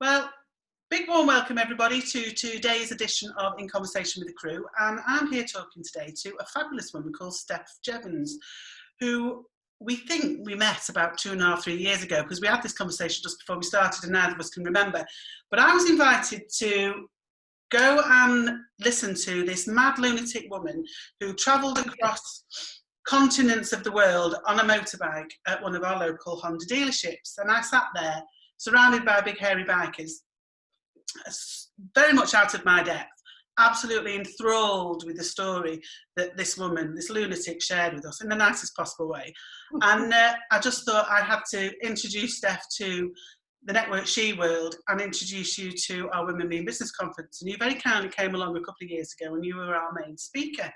Well, big warm welcome everybody to today's edition of In Conversation with the Crew, and I'm here talking today to a fabulous woman called Steph Jeavons, who we think we met about 2.5, 3 years ago, because we had this conversation just before we started and neither of us can remember. But I was invited to go and listen to this mad lunatic woman who travelled across continents of the world on a motorbike at one of our local Honda dealerships. And I sat there surrounded by big hairy bikers, very much out of my depth, absolutely enthralled with the story that this woman, this lunatic, shared with us in the nicest possible way. And I just thought I had to introduce Steph to the Network She World and introduce you to our Women Being Business conference. And you very kindly came along a couple of years ago and you were our main speaker,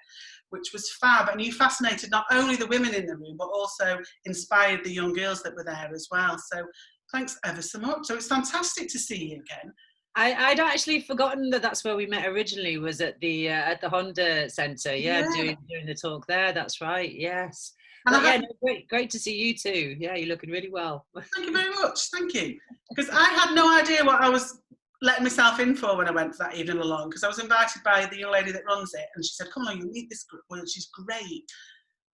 which was fab. And you fascinated not only the women in the room, but also inspired the young girls that were there as well. So thanks ever so much. So it's fantastic to see you again. I'd actually forgotten that's where we met originally, was at the Honda Centre, doing the talk there. That's right, yes. And great to see you too. Yeah, you're looking really well. Thank you very much, thank you. Because I had no idea what I was letting myself in for when I went that evening along, because I was invited by the young lady that runs it, and she said, come along, you'll meet this group, well, she's great.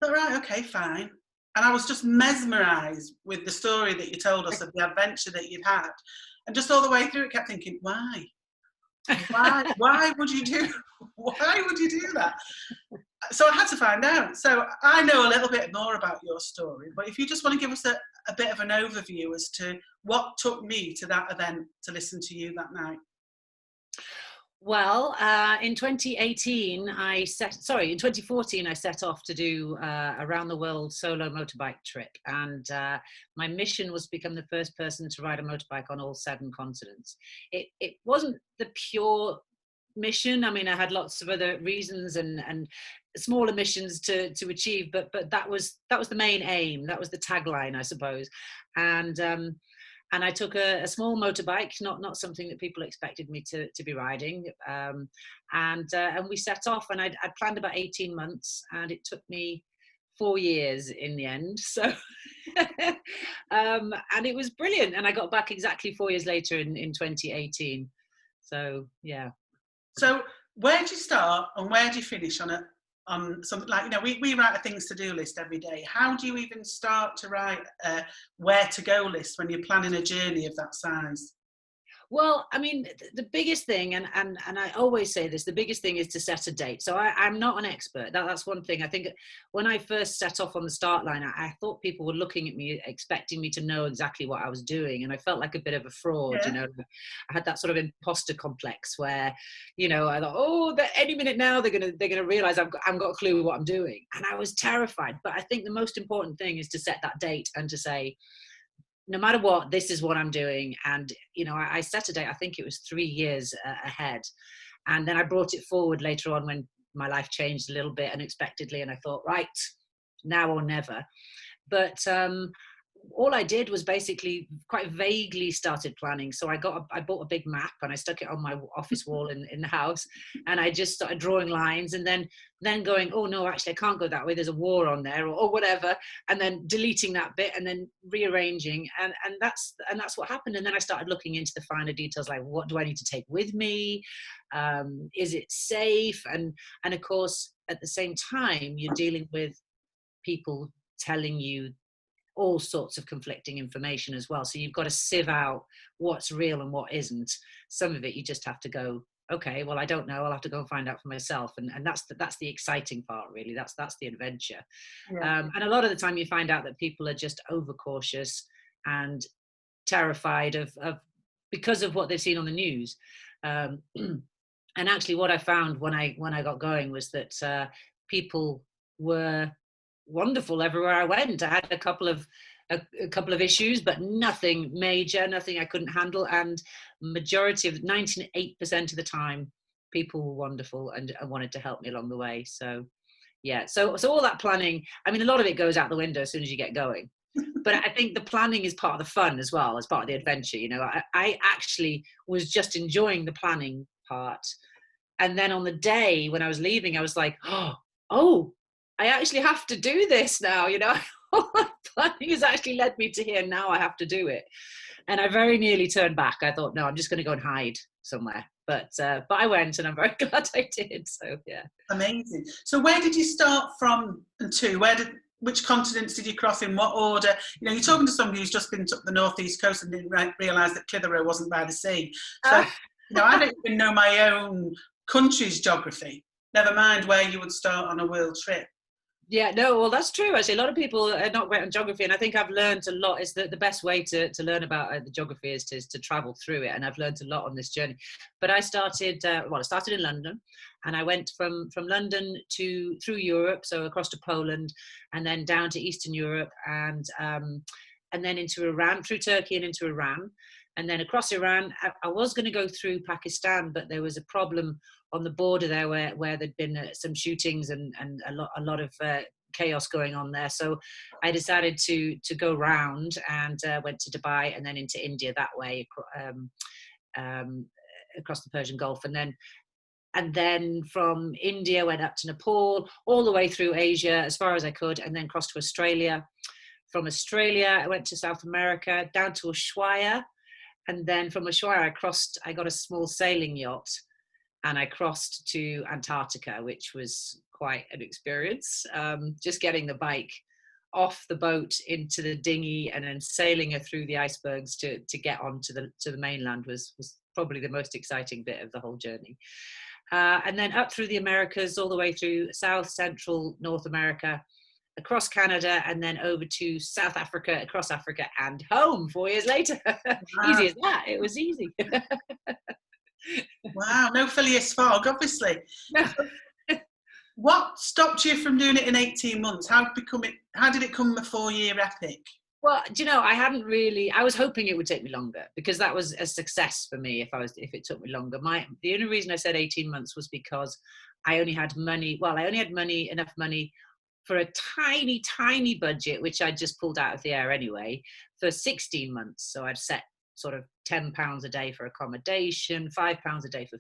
I thought, right, okay, fine. And I was just mesmerised with the story that you told us of the adventure that you'd had. And just all the way through it, kept thinking, why? Why would you do that? So I had to find out. So I know a little bit more about your story, but if you just want to give us a bit of an overview as to what took me to that event to listen to you that night. Well, in 2014, I set off to do a round the world solo motorbike trip. And my mission was to become the first person to ride a motorbike on all 7 continents. It wasn't the pure mission. I mean, I had lots of other reasons and smaller missions to achieve, but that was the main aim. That was the tagline, I suppose. And I took a small motorbike, not something that people expected me to be riding. And we set off, and I'd planned about 18 months, and it took me 4 years in the end. So, and it was brilliant. And I got back exactly 4 years later in 2018. So, yeah. So where do you start and where do you finish on something like, we write a things to do list every day. How do you even start to write a where to go list when you're planning a journey of that size? Well, I mean, the biggest thing, and I always say this, the biggest thing is to set a date. So I'm not an expert. That's one thing. I think when I first set off on the start line, I thought people were looking at me, expecting me to know exactly what I was doing. And I felt like a bit of a fraud, I had that sort of imposter complex where, I thought, any minute now they're gonna realize I've got a clue what I'm doing. And I was terrified. But I think the most important thing is to set that date and to say, no matter what, this is what I'm doing. And, I set a date, I think it was 3 years ahead. And then I brought it forward later on when my life changed a little bit unexpectedly. And I thought, right, now or never. But all I did was basically quite vaguely started planning. So I bought a big map and I stuck it on my office wall in the house, and I just started drawing lines and then going, oh no, actually I can't go that way, there's a war on there, or whatever, and then deleting that bit and then rearranging, and that's what happened. And then I started looking into the finer details, like what do I need to take with me, is it safe, and of course at the same time you're dealing with people telling you all sorts of conflicting information as well. So you've got to sieve out what's real and what isn't. Some of it you just have to go, okay, well, I don't know, I'll have to go and find out for myself. And that's the exciting part, really. That's the adventure. Yeah. And a lot of the time you find out that people are just overcautious and terrified of because of what they've seen on the news. And actually what I found when I got going was that people were wonderful everywhere I went. I had a couple of issues, but nothing major, nothing I couldn't handle. And majority of 98% of the time, people were wonderful and wanted to help me along the way. So, yeah. So all that planning, I mean, a lot of it goes out the window as soon as you get going. But I think the planning is part of the fun as well, as part of the adventure. I actually was just enjoying the planning part. And then on the day when I was leaving, I was like, oh, I actually have to do this now, All my planning has actually led me to here. Now I have to do it. And I very nearly turned back. I thought, no, I'm just going to go and hide somewhere. But I went, and I'm very glad I did. So yeah. Amazing. So where did you start from and to? Which continents did you cross in what order? You know, you're talking to somebody who's just been to the northeast coast and didn't realise that Clitheroe wasn't by the sea. So, you know, I don't even know my own country's geography. Never mind where you would start on a world trip. Yeah, no, well, that's true. Actually, a lot of people are not great on geography, and I think I've learned a lot. Is that the best way to learn about the geography is to travel through it, and I've learned a lot on this journey. But I started I started in London, and I went from London through Europe, so across to Poland, and then down to Eastern Europe, and then into Iran, through Turkey and into Iran, and then across Iran. I was going to go through Pakistan, but there was a problem on the border there where there'd been some shootings and a lot of chaos going on there. So I decided to go round and went to Dubai and then into India that way, across the Persian Gulf, and then from India went up to Nepal, all the way through Asia as far as I could, and then crossed to Australia. From Australia I went to South America, down to Ushuaia, and then from Ushuaia I got a small sailing yacht, and I crossed to Antarctica, which was quite an experience. Just getting the bike off the boat into the dinghy and then sailing her through the icebergs to get onto the mainland was probably the most exciting bit of the whole journey. And then up through the Americas, all the way through South, Central, North America, across Canada, and then over to South Africa, across Africa, and home 4 years later. Wow. Easy as that. It was easy. Wow, no Phileas Fogg, obviously. What stopped you from doing it in 18 months? How did it come a 4-year epic? Well, do you know, I was hoping it would take me longer, because that was a success for me if it took me longer. The only reason I said 18 months was because I only had enough money for a tiny, tiny budget, which I just pulled out of the air anyway, for 16 months. So I'd set sort of £10 a day for accommodation, £5 a day for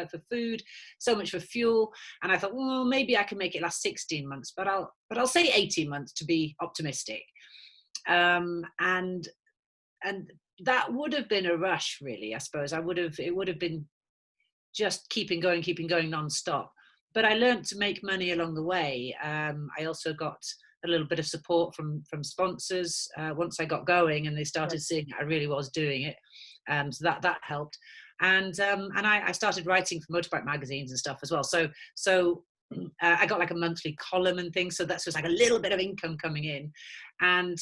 for food, so much for fuel. And I thought, well, maybe I can make it last 16 months, but I'll say 18 months to be optimistic. And that would have been a rush, really. I suppose it would have been just keeping going non-stop. But I learned to make money along the way. I also got a little bit of support from sponsors once I got going, and they started seeing that I really was doing it. So that helped. And I started writing for motorbike magazines and stuff as well. So I got like a monthly column and things. So that's just like a little bit of income coming in. And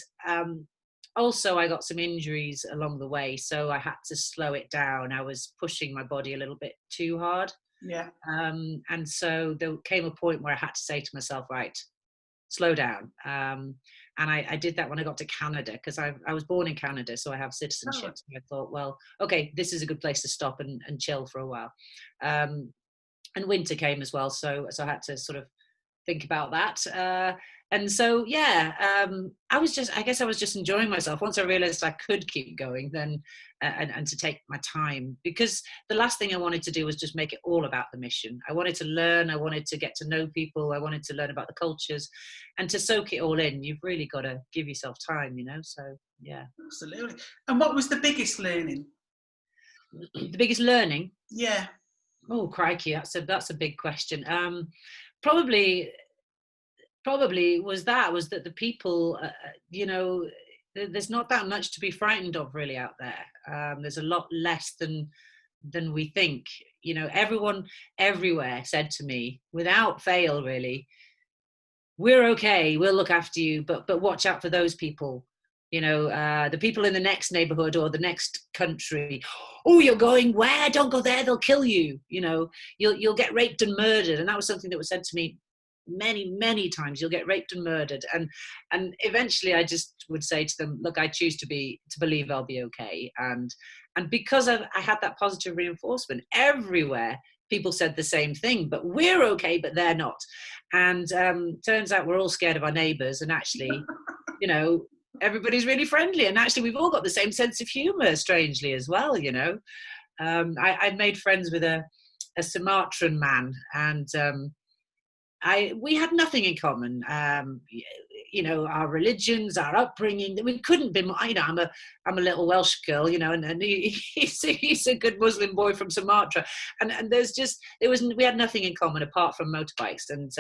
also I got some injuries along the way, so I had to slow it down. I was pushing my body a little bit too hard. Yeah. And so there came a point where I had to say to myself, right, slow down. And I did that when I got to Canada, because I was born in Canada, so I have citizenship. Oh. So I thought, well, okay, this is a good place to stop and chill for a while. And winter came as well, so I had to sort of think about that. And so, I guess I was just enjoying myself. Once I realized I could keep going, then and to take my time, because the last thing I wanted to do was just make it all about the mission. I wanted to learn, I wanted to get to know people, I wanted to learn about the cultures, and to soak it all in, you've really got to give yourself time, so yeah. Absolutely. And what was the biggest learning? The biggest learning? Yeah. Oh, crikey, that's a big question. Probably was that the people, there's not that much to be frightened of really out there. There's a lot less than we think. Everyone everywhere said to me, without fail really, we're okay, we'll look after you, but watch out for those people. The people in the next neighborhood or the next country. Oh, you're going where? Don't go there, they'll kill you. You'll get raped and murdered. And that was something that was said to me many times. You'll get raped and murdered. And eventually I just would say to them, look, I choose to believe I'll be okay. And because I had that positive reinforcement everywhere, people said the same thing, but we're okay, but they're not. And turns out we're all scared of our neighbors, and actually, everybody's really friendly, and actually we've all got the same sense of humor, strangely, as well. I made friends with a Sumatran man, and we had nothing in common. our religions, our upbringing. We couldn't be more, I'm a little Welsh girl, and he's a good Muslim boy from Sumatra. And we had nothing in common apart from motorbikes. And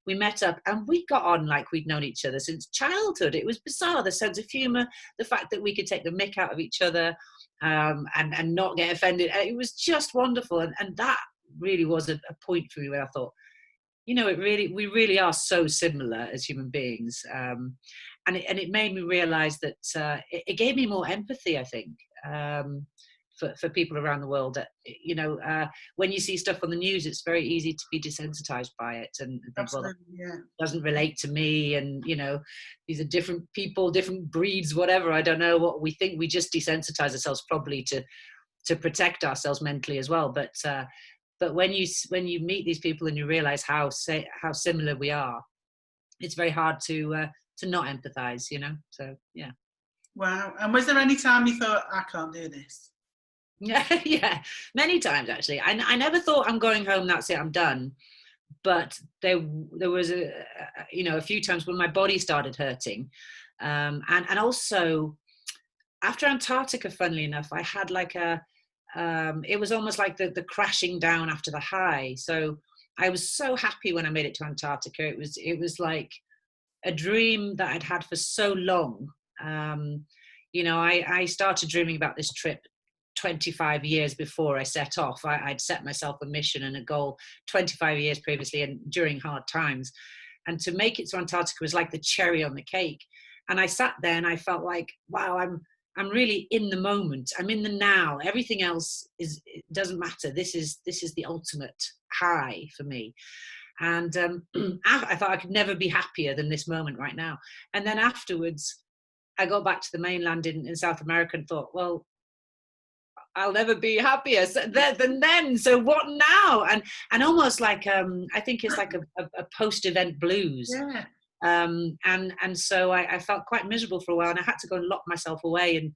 we met up and we got on like we'd known each other since childhood. It was bizarre, the sense of humor, the fact that we could take the mick out of each other, and not get offended. It was just wonderful. And that really was a point for me where I thought, we really are so similar as human beings. And it made me realize that it gave me more empathy, I think, for people around the world. That, when you see stuff on the news, it's very easy to be desensitized by it and think, well, that doesn't relate to me. And, these are different people, different breeds, whatever. I don't know what we think. We just desensitize ourselves probably to protect ourselves mentally as well. But when you meet these people and you realize how similar we are, it's very hard to not empathize, So yeah. Wow. And was there any time you thought, I can't do this? Yeah, many times actually. I never thought, I'm going home, that's it, I'm done. But there was a few times when my body started hurting, and also after Antarctica, funnily enough, I had like it was almost like the crashing down after the high. So I was so happy when I made it to Antarctica. It was like a dream that I'd had for so long. I started dreaming about this trip 25 years before I set off. I'd set myself a mission and a goal 25 years previously and during hard times. And to make it to Antarctica was like the cherry on the cake. And I sat there and I felt like, wow, I'm really in the moment. I'm in the now. Everything else it doesn't matter. This is the ultimate high for me. And I thought I could never be happier than this moment right now. And then afterwards, I got back to the mainland in South America and thought, well, I'll never be happier than then. So what now? And almost like I think it's like a post-event blues. Yeah. And so I felt quite miserable for a while, and I had to go and lock myself away and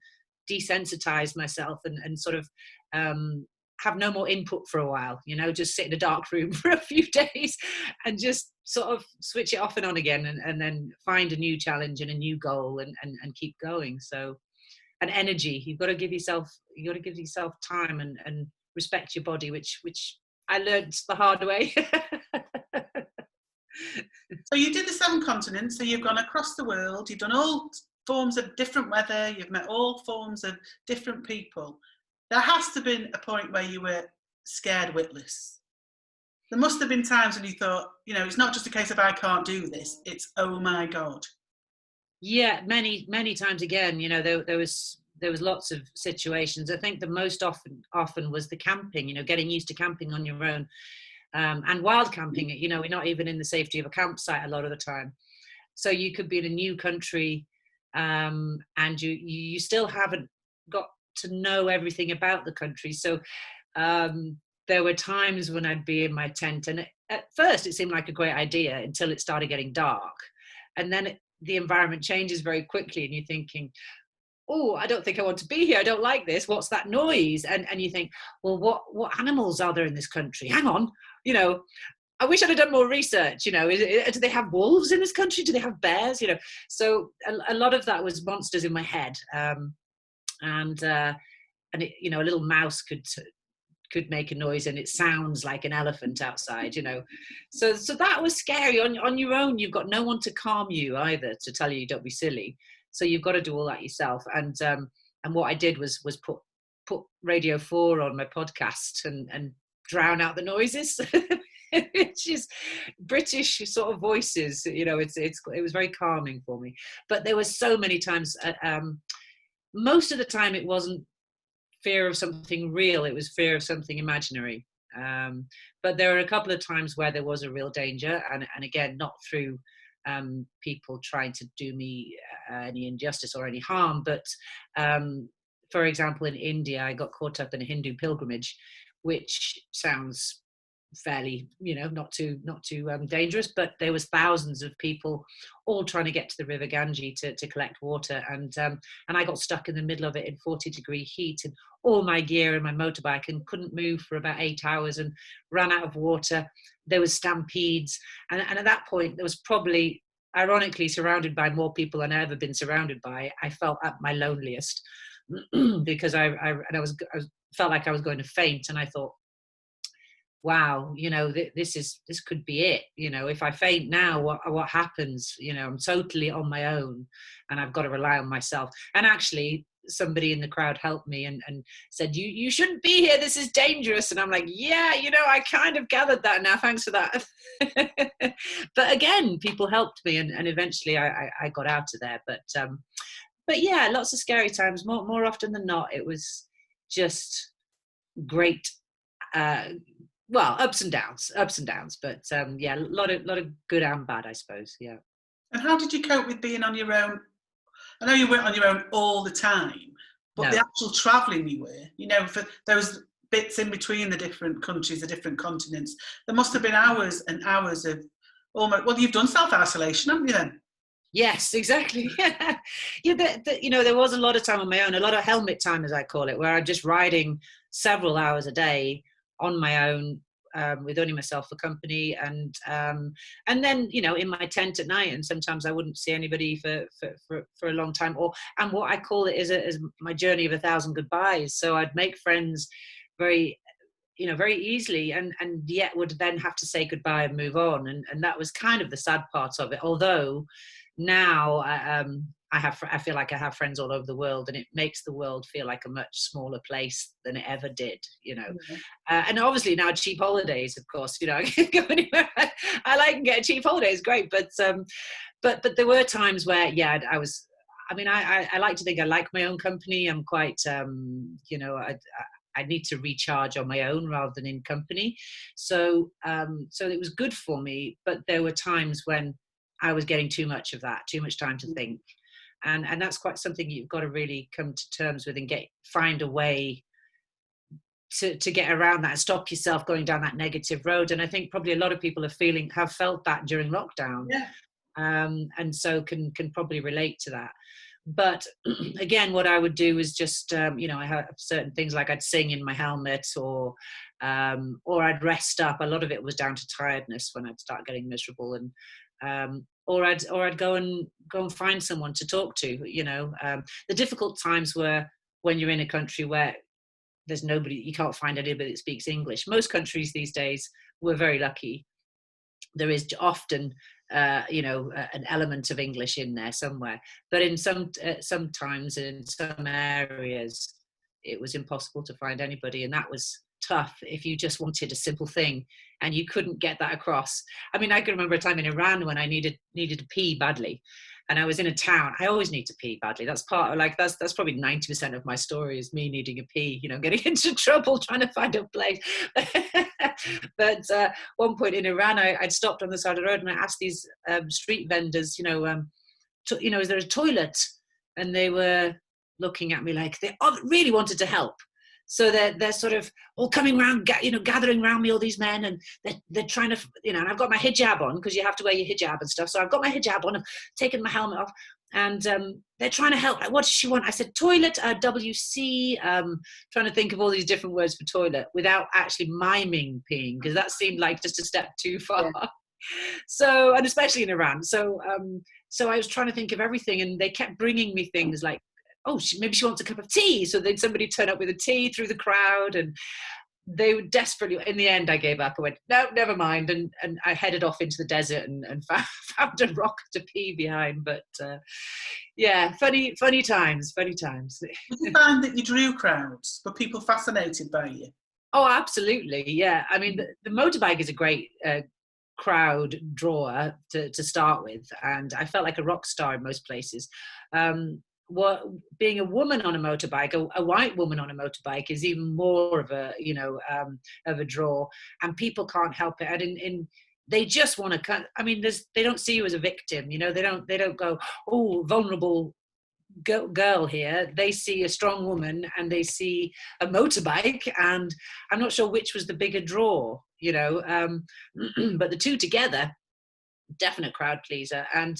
desensitize myself and sort of have no more input for a while, just sit in a dark room for a few days and just sort of switch it off and on again, and then find a new challenge and a new goal and keep going. So, and energy, you've got to give yourself time and respect your body, which I learned the hard way. So you did the 7 continents, so you've gone across the world, you've done all forms of different weather, you've met all forms of different people. There has to have been a point where you were scared witless. There must have been times when you thought, it's not just a case of I can't do this, it's oh my God. Yeah, many, many times again, there was lots of situations. I think the most often was the camping, getting used to camping on your own. And wild camping, we're not even in the safety of a campsite a lot of the time. So you could be in a new country, and you still haven't got to know everything about the country. So there were times when I'd be in my tent, and at first it seemed like a great idea until it started getting dark. And then the environment changes very quickly, and you're thinking, oh, I don't think I want to be here. I don't like this. What's that noise? And you think, well, what animals are there in this country? Hang on, I wish I'd have done more research. Do they have wolves in this country? Do they have bears? So a lot of that was monsters in my head, and it, a little mouse could make a noise and it sounds like an elephant outside. So that was scary. On your own, you've got no one to calm you either to tell you don't be silly. So you've got to do all that yourself. And what I did was put Radio 4 on my podcast and drown out the noises, which is British sort of voices. It was very calming for me. But there were so many times. Most of the time, it wasn't fear of something real; it was fear of something imaginary. But there were a couple of times where there was a real danger, and again, not through people trying to do me any injustice or any harm, but for example, in India, I got caught up in a Hindu pilgrimage, which sounds fairly, not too dangerous, but there was thousands of people all trying to get to the River Ganges to collect water, and I got stuck in the middle of it in 40-degree heat and all my gear and my motorbike, and couldn't move for about 8 hours and ran out of water. There was stampedes, and at that point there was probably ironically surrounded by more people than I've ever been surrounded by, I felt at my loneliest because I felt like I was going to faint, and I thought, wow, this could be it. If I faint now, what happens? I'm totally on my own, and I've got to rely on myself. And actually, somebody in the crowd helped me and said, you shouldn't be here, this is dangerous. And I'm like, yeah, I kind of gathered that now, thanks for that. But again, people helped me, and eventually I got out of there. But yeah, lots of scary times. More often than not, it was just great. Well, ups and downs, but yeah, a lot of good and bad, I suppose. Yeah. And how did you cope with being on your own? I know you weren't on your own all the time, but No. the actual travelling you were, for those bits in between the different countries, the different continents, there must have been hours and hours of almost, well, you've done self-isolation, haven't you then? Yes, exactly. Yeah, there was a lot of time on my own, a lot of helmet time, as I call it, where I'm just riding several hours a day on my own, with only myself for company, and then in my tent at night, and sometimes I wouldn't see anybody for a long time, and what I call it is my journey of 1,000 goodbyes. So I'd make friends very very easily, and yet would then have to say goodbye and move on, and that was kind of the sad part of it. Although now I feel like I have friends all over the world, and it makes the world feel like a much smaller place than it ever did. And obviously now cheap holidays, of course, I can go anywhere I like and get a cheap holiday. It's great, but there were times where, yeah, I like to think I like my own company. I'm quite I need to recharge on my own rather than in company. So it was good for me, but there were times when I was getting too much of that, too much time to think. And that's quite something you've got to really come to terms with, and find a way to get around that and stop yourself going down that negative road. And I think probably a lot of people have felt that during lockdown. Yeah. And so can probably relate to that. But again, what I would do is just, I have certain things, like I'd sing in my helmet, or I'd rest up. A lot of it was down to tiredness when I'd start getting miserable, and or I'd go and find someone to talk to. The difficult times were when you're in a country where there's nobody, you can't find anybody that speaks English. Most countries these days, we're very lucky. There is often an element of English in there somewhere, but in sometimes in some areas it was impossible to find anybody, and that was tough if you just wanted a simple thing and you couldn't get that across. I mean, I can remember a time in Iran when I needed to pee badly, and I was in a town. I always need to pee badly. That's that's probably 90% of my story, is me needing a pee, getting into trouble trying to find a place. But one point in Iran, I'd stopped on the side of the road and I asked these street vendors, is there a toilet? And they were looking at me like they really wanted to help. So they're sort of all coming around, gathering around me, all these men, and they're trying to, and I've got my hijab on, because you have to wear your hijab and stuff. So I've got my hijab on, I've taken my helmet off, and they're trying to help. Like, what does she want? I said, toilet, WC, trying to think of all these different words for toilet without actually miming peeing, because that seemed like just a step too far. Yeah. So, and especially in Iran. So I was trying to think of everything, and they kept bringing me things like, oh, maybe she wants a cup of tea. So then somebody turned up with a tea through the crowd, and they were desperately, in the end I gave up. I went, no, never mind. And I headed off into the desert and found a rock to pee behind. But yeah, funny times. Did you find that you drew crowds? Were people fascinated by you? Oh, absolutely. Yeah. I mean, the motorbike is a great crowd drawer to start with. And I felt like a rock star in most places. Being a woman on a motorbike, a white woman on a motorbike, is even more of a of a draw, and people can't help it. And they just want to. I mean, they don't see you as a victim. They don't go, oh, vulnerable girl here. They see a strong woman, and they see a motorbike, and I'm not sure which was the bigger draw. But the two together, definite crowd pleaser. And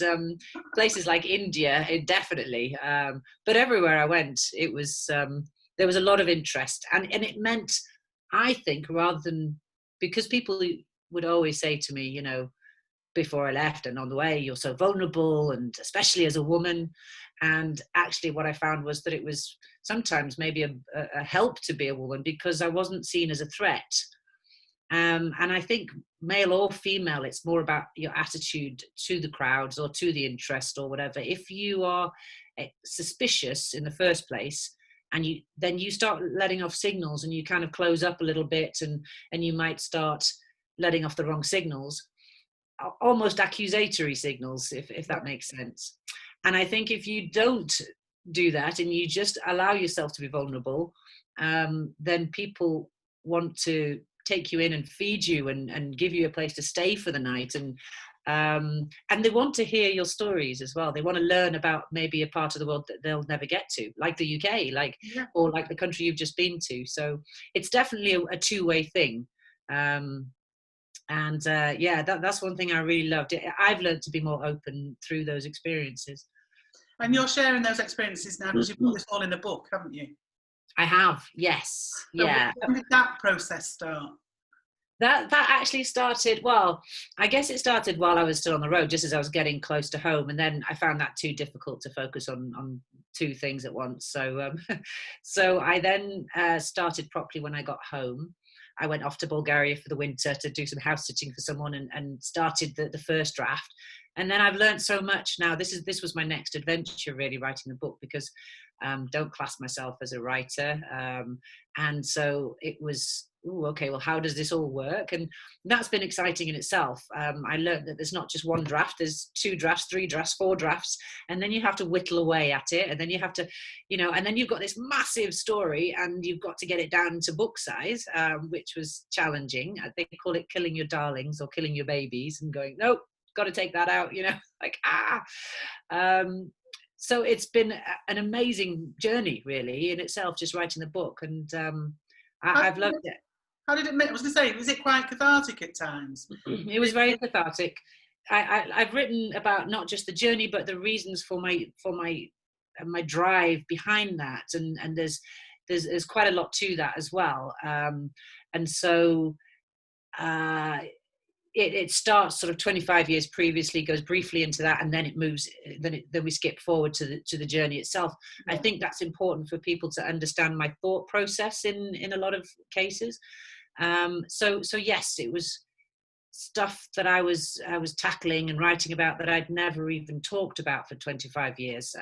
places like India, definitely, but everywhere I went, it was there was a lot of interest, and it meant, I think, rather than, because people would always say to me, before I left, and on the way, you're so vulnerable, and especially as a woman. And actually what I found was that it was sometimes maybe a help to be a woman, because I wasn't seen as a threat. And I think male or female, it's more about your attitude to the crowds or to the interest or whatever. If you are suspicious in the first place, and then you start letting off signals, and you kind of close up a little bit, and you might start letting off the wrong signals, almost accusatory signals, if that makes sense. And I think if you don't do that, and you just allow yourself to be vulnerable, then people want to take you in and feed you, and give you a place to stay for the night, and they want to hear your stories as well. They want to learn about maybe a part of the world that they'll never get to, like the UK, or like the country you've just been to. So it's definitely a two-way thing. That's one thing I really loved. I've learned to be more open through those experiences. And you're sharing those experiences now because you've put this all in a book, haven't you? I have, yes. So yeah. When did that process start? That actually started, well, I guess it started while I was still on the road, just as I was getting close to home. And then I found that too difficult to focus on two things at once. So so I then started properly when I got home. I went off to Bulgaria for the winter to do some house sitting for someone, and started the first draft. And then I've learned so much now. This was my next adventure, really, writing the book, because don't class myself as a writer. And so it was, okay, well, how does this all work? And that's been exciting in itself. I learned that there's not just one draft, there's 2 drafts, 3 drafts, 4 drafts, and then you have to whittle away at it, and then you have to, and then you've got this massive story, and you've got to get it down to book size, which was challenging. They call it killing your darlings or killing your babies, and going, nope, got to take that out, so it's been an amazing journey, really, in itself, just writing the book, and I've loved it. How did it make? I was going to say, was it quite cathartic at times? It was very cathartic. I've written about not just the journey, but the reasons for my drive behind that, and there's quite a lot to that as well. And so it starts sort of 25 years previously, goes briefly into that, and then it moves. Then we skip forward to the journey itself. Yeah. I think that's important for people to understand my thought process in a lot of cases. So yes, it was stuff that I was tackling and writing about that I'd never even talked about for 25 years.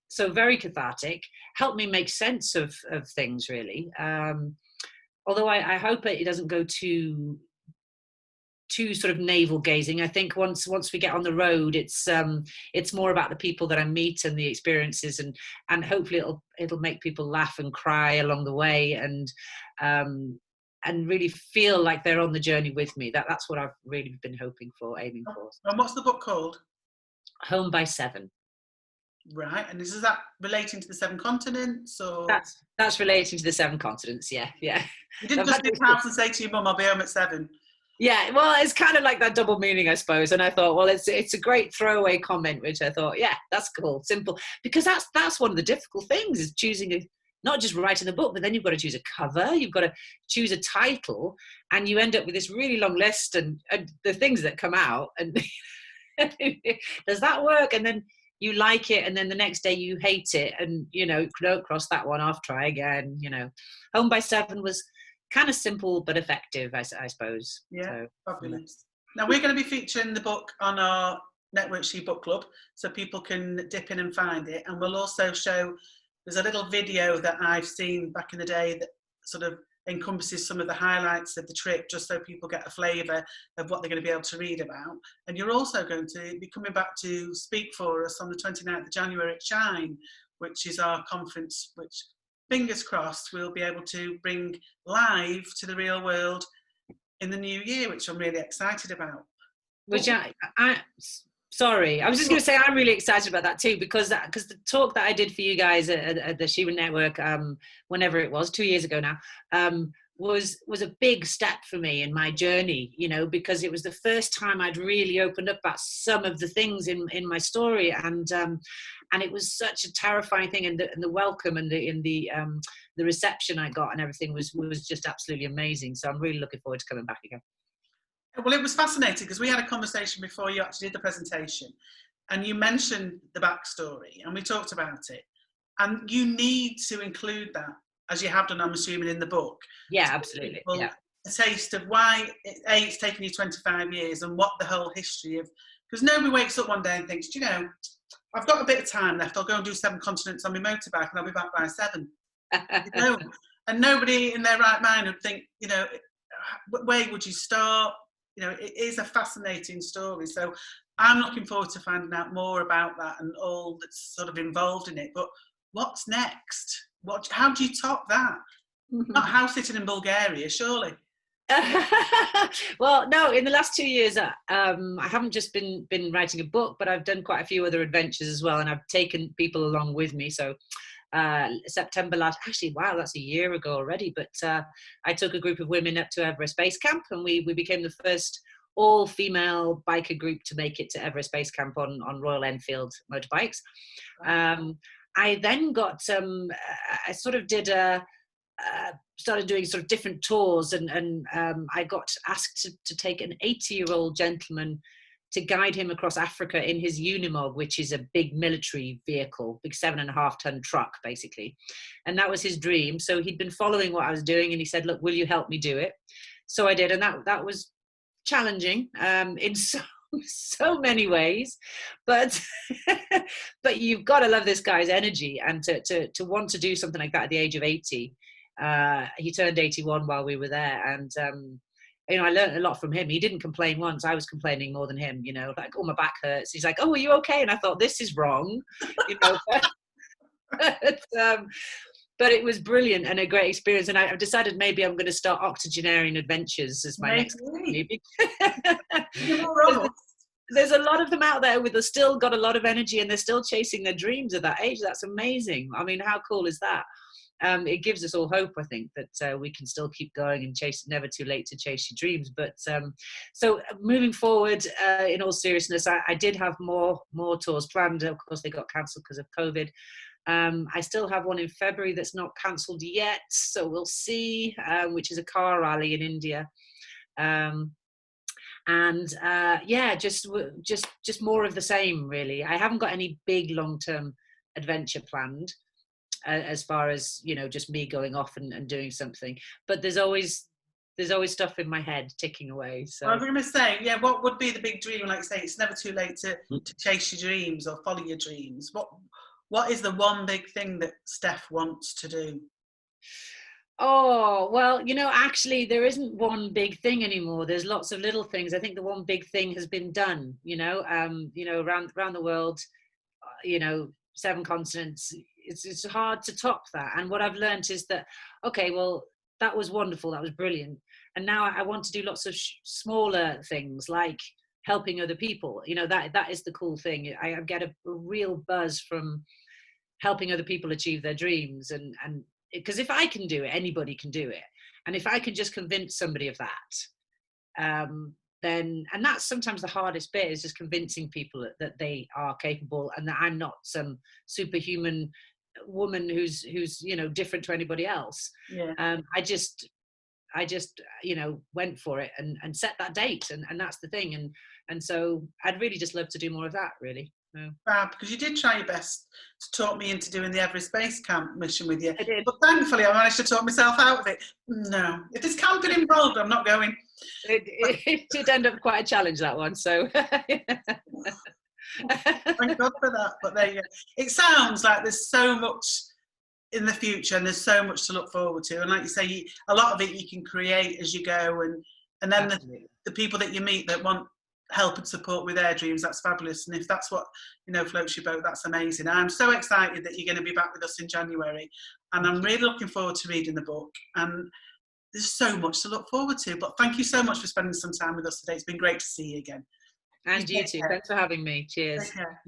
So very cathartic, helped me make sense of things, really. Although I hope it doesn't go too sort of navel gazing. I think once we get on the road, it's more about the people that I meet and the experiences, and hopefully it'll make people laugh and cry along the way, and really feel like they're on the journey with me. That's what I've really been hoping for, aiming for. And what's the book called? Home by 7. Right, and is that relating to the 7 continents, or? That's relating to the 7 continents. Yeah. You didn't just leave the house and say to your mum, "I'll be home at 7." Yeah, well, it's kind of like that double meaning, I suppose. And I thought, well, it's a great throwaway comment, which I thought, yeah, that's cool, simple, because that's one of the difficult things, is choosing not just writing the book, but then you've got to choose a cover, you've got to choose a title, and you end up with this really long list, and the things that come out, and does that work? And then you like it, and then the next day you hate it, and don't cross that one off, try again. Home by 7 was kind of simple but effective, I suppose. Yeah, so, fabulous. Now we're going to be featuring the book on our Network She Book Club, so people can dip in and find it. And we'll also show, there's a little video that I've seen back in the day that sort of encompasses some of the highlights of the trip, just so people get a flavour of what they're going to be able to read about. And you're also going to be coming back to speak for us on the 29th of January at Shine, which is our conference, which, fingers crossed, we'll be able to bring live to the real world in the new year, which I'm really excited about. Which sorry, I was just going to say I'm really excited about that too, because the talk that I did for you guys at the Shiva Network, whenever it was, 2 years ago now, was a big step for me in my journey, because it was the first time I'd really opened up about some of the things in my story, and it was such a terrifying thing, and the welcome and the reception I got and everything was just absolutely amazing. So I'm really looking forward to coming back again. Well, it was fascinating because we had a conversation before you actually did the presentation, and you mentioned the backstory, and we talked about it. And you need to include that, as you have done, I'm assuming, in the book. Yeah, absolutely. Yeah. A taste of why it's taken you 25 years and what the whole history of, because nobody wakes up one day and thinks, you know, I've got a bit of time left, I'll go and do 7 continents on my motorbike and I'll be back by 7. You know? And nobody in their right mind would think, you know, where would you start? You know, it is a fascinating story. So I'm looking forward to finding out more about that and all that's sort of involved in it. But what's next? How do you top that? Not house sitting in Bulgaria, surely. Well, no, in the last 2 years, I haven't just been writing a book, but I've done quite a few other adventures as well, and I've taken people along with me. So September last, actually, wow, that's a year ago already, but I took a group of women up to Everest Base Camp, and we became the first all-female biker group to make it to Everest Base Camp on Royal Enfield motorbikes. Wow. I then got I sort of did started doing sort of different tours, and I got asked to take an 80-year-old gentleman to guide him across Africa in his Unimog, which is a big military vehicle, big 7.5-ton truck, basically. And that was his dream. So he'd been following what I was doing, and he said, look, will you help me do it? So I did, and that was challenging in so many ways, but but you've got to love this guy's energy, and to want to do something like that at the age of 80. He turned 81 while we were there, and you know, I learned a lot from him. He didn't complain once. I was complaining more than him, you know, like, oh, my back hurts. He's like, oh, are you okay? And I thought, this is wrong, you know. But it was brilliant and a great experience. And I've decided maybe I'm going to start Octogenarian Adventures as my next company. There's a lot of them out there with still got a lot of energy, and they're still chasing their dreams at that age. That's amazing. I mean, how cool is that? It gives us all hope, I think, that we can still keep going and chase. Never too late to chase your dreams. But so moving forward, in all seriousness, I did have more tours planned. Of course, they got cancelled because of COVID. I still have one in February that's not cancelled yet, so we'll see. Which is a car rally in India. Yeah, just more of the same, really. I haven't got any big long-term adventure planned. As far as, you know, just me going off and doing something, but there's always stuff in my head ticking away. So I was going to say, yeah, what would be the big dream? Like, say, it's never too late to chase your dreams or follow your dreams. What is the one big thing that Steph wants to do? Oh, well, you know, actually there isn't one big thing anymore. There's lots of little things. I think the one big thing has been done, you know, around the world, you know, 7 continents. It's hard to top that. And what I've learned is that, okay, well, that was wonderful, that was brilliant, and now I want to do lots of smaller things, like helping other people. You know, that is the cool thing. I get a real buzz from helping other people achieve their dreams, and because if I can do it, anybody can do it. And if I can just convince somebody of that, then, and that's sometimes the hardest bit, is just convincing people that they are capable, and that I'm not some superhuman woman who's you know, different to anybody else. Yeah. I just you know, went for it and set that date, and that's the thing. And so I'd really just love to do more of that, really. Fab, because you did try your best to talk me into doing the Everest Base Camp mission with you. I did. But thankfully I managed to talk myself out of it. No, if there's camping involved, I'm not going. It did end up quite a challenge, that one, so Thank God for that. But there you go. It sounds like there's so much in the future, and there's so much to look forward to. And like you say, a lot of it you can create as you go, and then the people that you meet that want help and support with their dreams, that's fabulous. And if that's what, you know, floats your boat, that's amazing. I'm so excited that you're going to be back with us in January, and I'm really looking forward to reading the book. And there's so much to look forward to. But thank you so much for spending some time with us today. It's been great to see you again. And you too. Thanks for having me. Cheers. Take care.